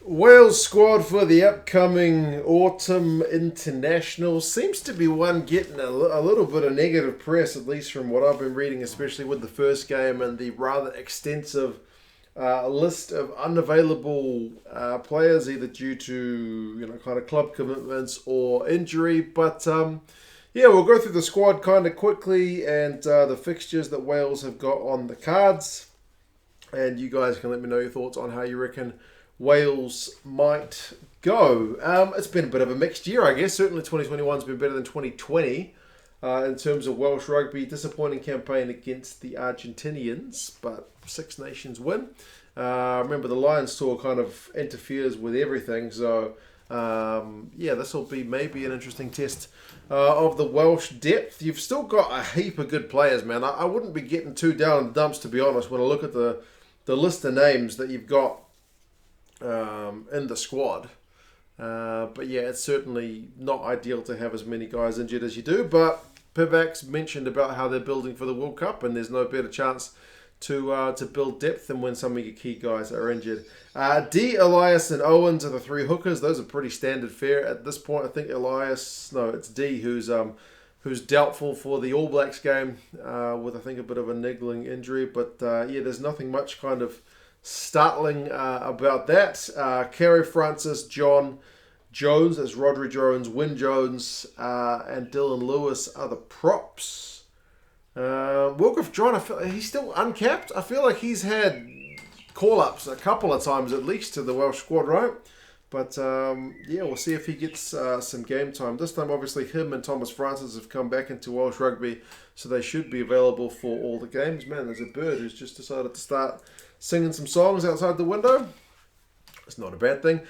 Wales squad for the upcoming autumn international seems to be one getting a little bit of negative press, at least from what I've been reading, especially with the first game and the rather extensive list of unavailable players, either due to kind of club commitments or injury. But yeah, we'll go through the squad kind of quickly and the fixtures that Wales have got on the cards, and you guys can let me know your thoughts on how you reckon Wales might go. It's been a bit of a mixed year, I guess. Certainly 2021's been better than 2020 in terms of Welsh rugby. Disappointing campaign against the Argentinians, but Six Nations win. Remember, the Lions tour kind of interferes with everything, so yeah, this will be maybe an interesting test of the Welsh depth. You've still got a heap of good players, man. I wouldn't be getting too down in the dumps, to be honest, when I look at the list of names that you've got in the squad. But yeah, it's certainly not ideal to have as many guys injured as you do. But Pivac's mentioned about how they're building for the World Cup, and there's no better chance to build depth than when some of your key guys are injured. D, Elias, and Owens are the three hookers. Those are pretty standard fare at this point. I think it's D who's doubtful for the All Blacks game with I think a bit of a niggling injury. But yeah, there's nothing much kind of startling about that. Kerry Francis, John Jones, that's Rodri Jones, Wyn Jones, and Dylan Lewis are the props. Wilgraf John, he's still uncapped. I feel like he's had call-ups a couple of times at least to the Welsh squad, right? But yeah, we'll see if he gets some game time. This time, obviously, him and Thomas Francis have come back into Welsh rugby, so they should be available for all the games. Man, there's a bird who's just decided to start singing some songs outside the window. It's not a bad thing.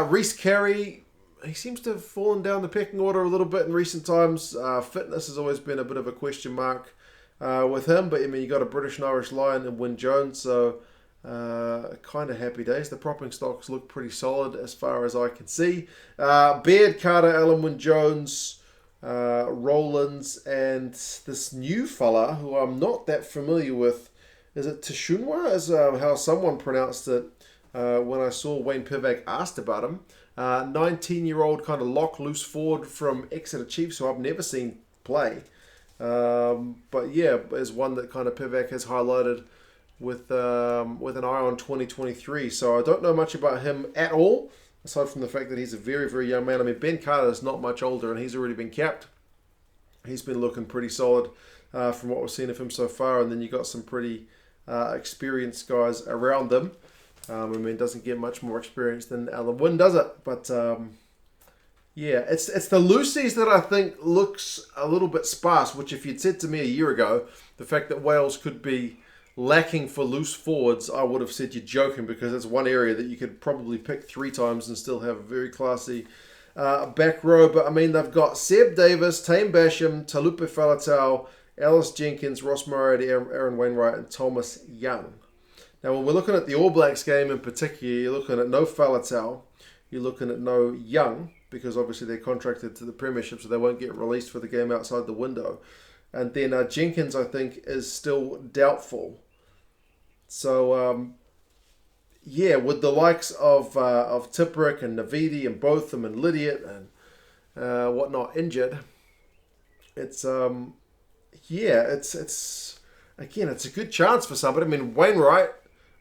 Reece Carey, he seems to have fallen down the pecking order a little bit in recent times. Fitness has always been a bit of a question mark with him, but I mean, you got a British and Irish Lion and Wyn Jones, so kind of happy days. The propping stocks look pretty solid as far as I can see. Baird, Carter, Allen, Wyn Jones, Rowlands, and this new fella who I'm not that familiar with. Is it Tashunwa, is how someone pronounced it when I saw Wayne Pivac asked about him. 19-year-old kind of lock loose forward from Exeter Chiefs, who I've never seen play. But yeah, is one that kind of Pivac has highlighted with an eye on 2023. So I don't know much about him at all, aside from the fact that he's a very, very young man. I mean, Ben Carter is not much older, and he's already been capped. He's been looking pretty solid from what we've seen of him so far. And then you got some pretty experienced guys around them. I mean, doesn't get much more experience than Alan Wynn, does it? But yeah, it's the loosies that I think looks a little bit sparse, which if you'd said to me a year ago, the fact that Wales could be lacking for loose forwards, I would have said you're joking, because it's one area that you could probably pick 3 times and still have a very classy back row. But I mean, they've got Seb Davis, Tame Basham, Talupe Faletau, Alice Jenkins, Ross Murray, Aaron Wainwright, and Thomas Young. Now, when we're looking at the All Blacks game in particular, you're looking at no Faletau, you're looking at no Young, because obviously they're contracted to the Premiership, so they won't get released for the game outside the window. And then Jenkins, I think, is still doubtful. So, yeah, with the likes of Tipperick and Navidi and Botham and Lydiot and whatnot injured, it's again, it's a good chance for somebody. I mean, Wainwright,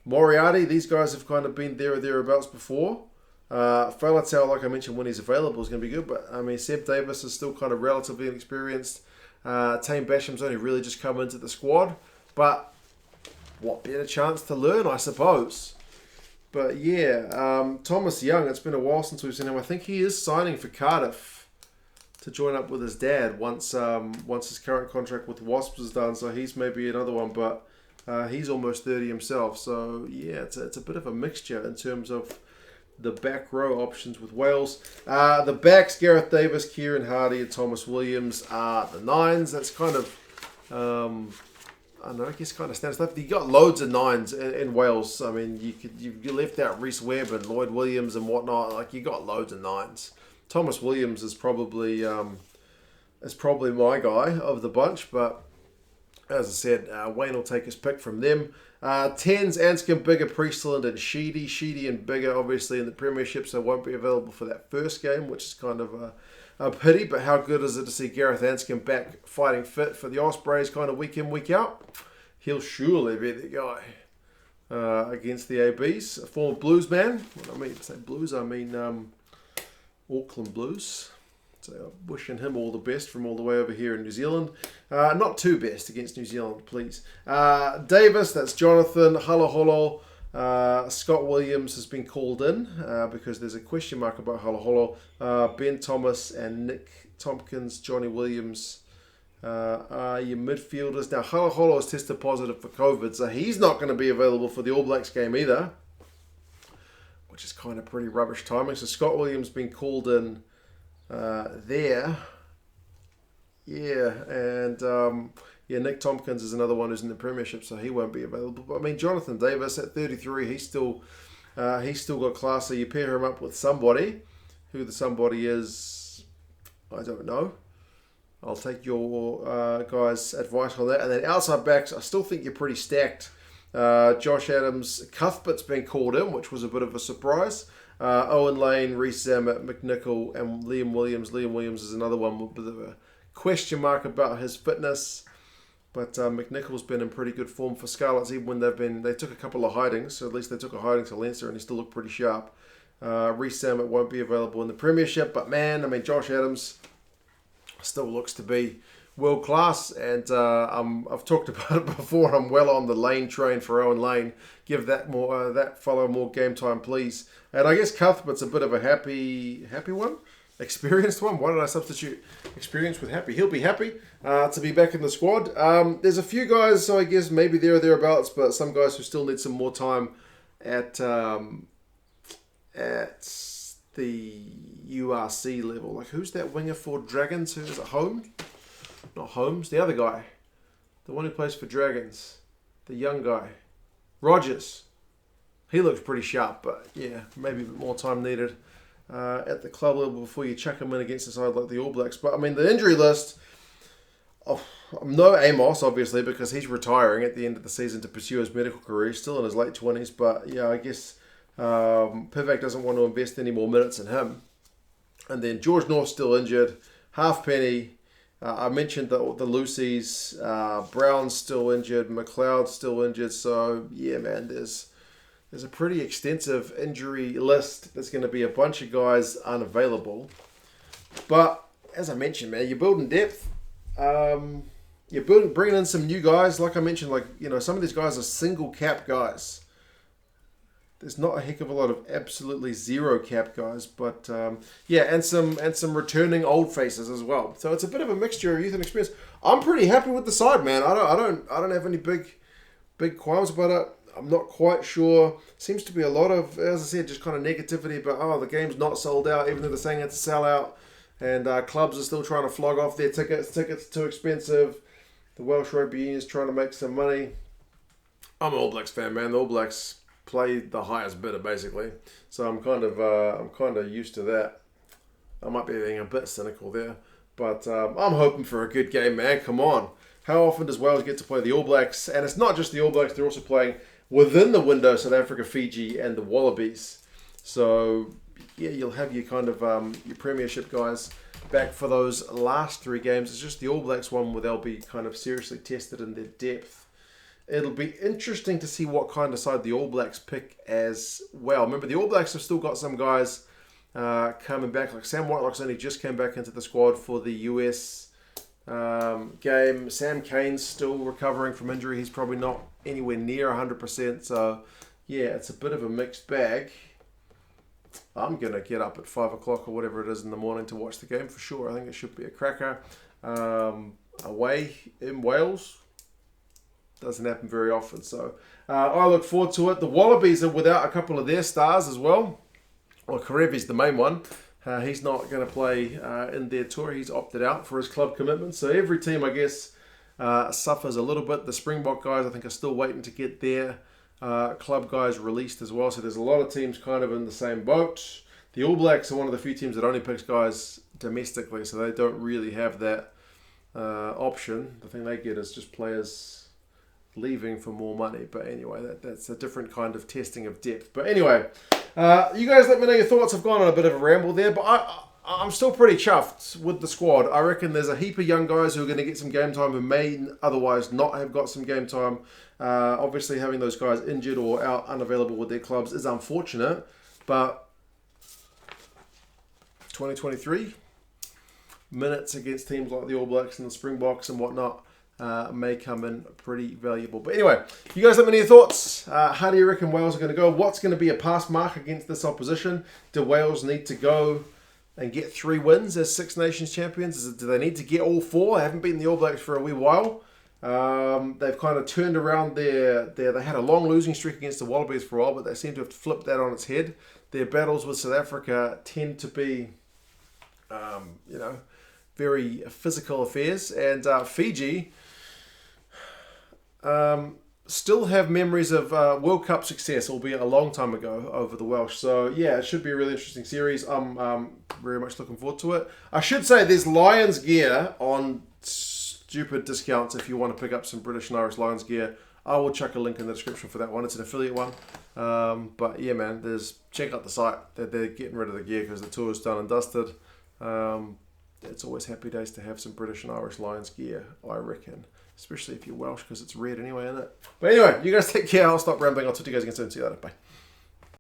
Moriarty, these guys have kind of been there or thereabouts before. Faletau, like I mentioned, when he's available is going to be good. But, I mean, Seb Davis is still kind of relatively inexperienced. Tame Basham's only really just come into the squad. But what better chance to learn, I suppose. But, yeah, Thomas Young, it's been a while since we've seen him. I think he is signing for Cardiff to join up with his dad once his current contract with Wasps is done. So he's maybe another one, but he's almost 30 himself. So, yeah, it's a bit of a mixture in terms of the back row options with Wales. The backs, Gareth Davis, Kieran Hardy, and Thomas Williams are the 9s. That's kind of, I don't know, I guess kind of standard stuff. You got loads of 9s in Wales. I mean, you left out Reece Webb and Lloyd Williams and whatnot. Like, you got loads of 9s. Thomas Williams is probably my guy of the bunch, but As I said, Wayne will take his pick from them. 10s, Anscombe, Bigger, Priestland, and Sheedy. Sheedy and Bigger, obviously, in the Premiership, so won't be available for that first game, which is kind of a pity. But how good is it to see Gareth Anscombe back fighting fit for the Ospreys kind of week in, week out? He'll surely be the guy against the ABs. A former Blues man. When I say Blues, I mean Auckland Blues. So wishing him all the best from all the way over here in New Zealand. Not too best against New Zealand, please. Davis, that's Jonathan. Halaholo. Scott Williams has been called in because there's a question mark about Halaholo. Ben Thomas and Nick Tompkins, Johnny Williams are your midfielders. Now, Halaholo has tested positive for COVID, so he's not going to be available for the All Blacks game either, which is kind of pretty rubbish timing. So Scott Williams been called in there. Yeah, and Nick Tompkins is another one who's in the Premiership, so he won't be available. But I mean, Jonathan Davis at 33, he's still got class. So you pair him up with somebody. Who the somebody is, I don't know. I'll take your guys' advice on that. And then outside backs, I still think you're pretty stacked. Josh Adams, Cuthbert's been called in, which was a bit of a surprise. Owen Lane, Reece Zammit, McNichol, and Liam Williams. Liam Williams is another one with a bit of a question mark about his fitness. But McNichol's been in pretty good form for Scarlets, even when they took a couple of hidings. So at least they took a hiding to Leinster and he still looked pretty sharp. Reece Zammit won't be available in the Premiership. But man, I mean, Josh Adams still looks to be world class. And I've talked about it before. I'm well on the Lane train for Owen Lane. Give that fellow more game time, please. And I guess Cuthbert's a bit of a happy one. Experienced one. Why did I substitute experience with happy? He'll be happy to be back in the squad. There's a few guys, so I guess maybe there or thereabouts, but some guys who still need some more time at the URC level. Like, who's that winger for Dragons? Who is it? Holmes? Not Holmes. The other guy. The one who plays for Dragons. The young guy. Rogers. He looks pretty sharp, but yeah, maybe a bit more time needed at the club level before you chuck him in against a side like the All Blacks. But I mean, the injury list, no Amos, obviously, because he's retiring at the end of the season to pursue his medical career. He's still in his late 20s, but yeah, I guess Pivac doesn't want to invest any more minutes in him. And then George North's still injured. Halfpenny, I mentioned the Lucy's. Brown's still injured. McLeod's still injured. So yeah, man, there's a pretty extensive injury list. There's going to be a bunch of guys unavailable. But as I mentioned, man, you're building depth. You're bringing in some new guys. Like I mentioned, some of these guys are single cap guys. There's not a heck of a lot of absolutely zero cap guys, but and some returning old faces as well. So it's a bit of a mixture of youth and experience. I'm pretty happy with the side, man. I don't have any big qualms about it. I'm not quite sure. Seems to be a lot of, as I said, just kind of negativity about, the game's not sold out, even though they're saying it's a sellout. And clubs are still trying to flog off their tickets. Tickets too expensive. The Welsh Rugby Union's trying to make some money. I'm an All Blacks fan, man. The All Blacks play the highest bidder, basically. So I'm kind of used to that. I might be being a bit cynical there. But I'm hoping for a good game, man. Come on. How often does Wales get to play the All Blacks? And it's not just the All Blacks. They're also playing within the window, South Africa, Fiji, and the Wallabies. So, yeah, you'll have your kind of your Premiership guys back for those last three games. It's just the All Blacks one where they'll be kind of seriously tested in their depth. It'll be interesting to see what kind of side the All Blacks pick as well. Remember, the All Blacks have still got some guys coming back. Like Sam Whitelock's only just came back into the squad for the US game. Sam Kane's still recovering from injury. He's probably not anywhere near 100%. So, yeah, it's a bit of a mixed bag. I'm going to get up at 5 o'clock or whatever it is in the morning to watch the game for sure. I think it should be a cracker. Away in Wales. Doesn't happen very often. So, I look forward to it. The Wallabies are without a couple of their stars as well. Well, Karevi's the main one. He's not going to play in their tour. He's opted out for his club commitment. So every team, I guess, suffers a little bit. The Springbok guys, I think, are still waiting to get their club guys released as well. So there's a lot of teams kind of in the same boat. The All Blacks are one of the few teams that only picks guys domestically, so they don't really have that option. The thing they get is just players leaving for more money. But anyway, that's a different kind of testing of depth. But anyway, you guys let me know your thoughts. I've gone on a bit of a ramble there, but I'm still pretty chuffed with the squad. I reckon there's a heap of young guys who are going to get some game time who may otherwise not have got some game time. Obviously, having those guys injured or out unavailable with their clubs is unfortunate, but 2023 minutes against teams like the All Blacks and the Springboks and whatnot may come in pretty valuable. But anyway, you guys let me know your thoughts. How do you reckon Wales are going to go? What's going to be a pass mark against this opposition? Do Wales need to go and get 3 wins as Six Nations champions? Do they need to get all 4? They haven't beaten the All Blacks for a wee while. They've kind of turned around they had a long losing streak against the Wallabies for a while, but they seem to have flipped that on its head. Their battles with South Africa tend to be, very physical affairs. And Fiji still have memories of World Cup success, albeit a long time ago, over the Welsh. So, yeah, it should be a really interesting series. I'm very much looking forward to it. I should say there's Lions gear on stupid discounts if you want to pick up some British and Irish Lions gear. I will chuck a link in the description for that one. It's an affiliate one. But, yeah, man, check out the site. They're getting rid of the gear because the tour's done and dusted. It's always happy days to have some British and Irish Lions gear, I reckon. Especially if you're Welsh, because it's red anyway, isn't it? But anyway, you guys take care. I'll stop rambling. I'll talk to you guys again soon. See you later. Bye.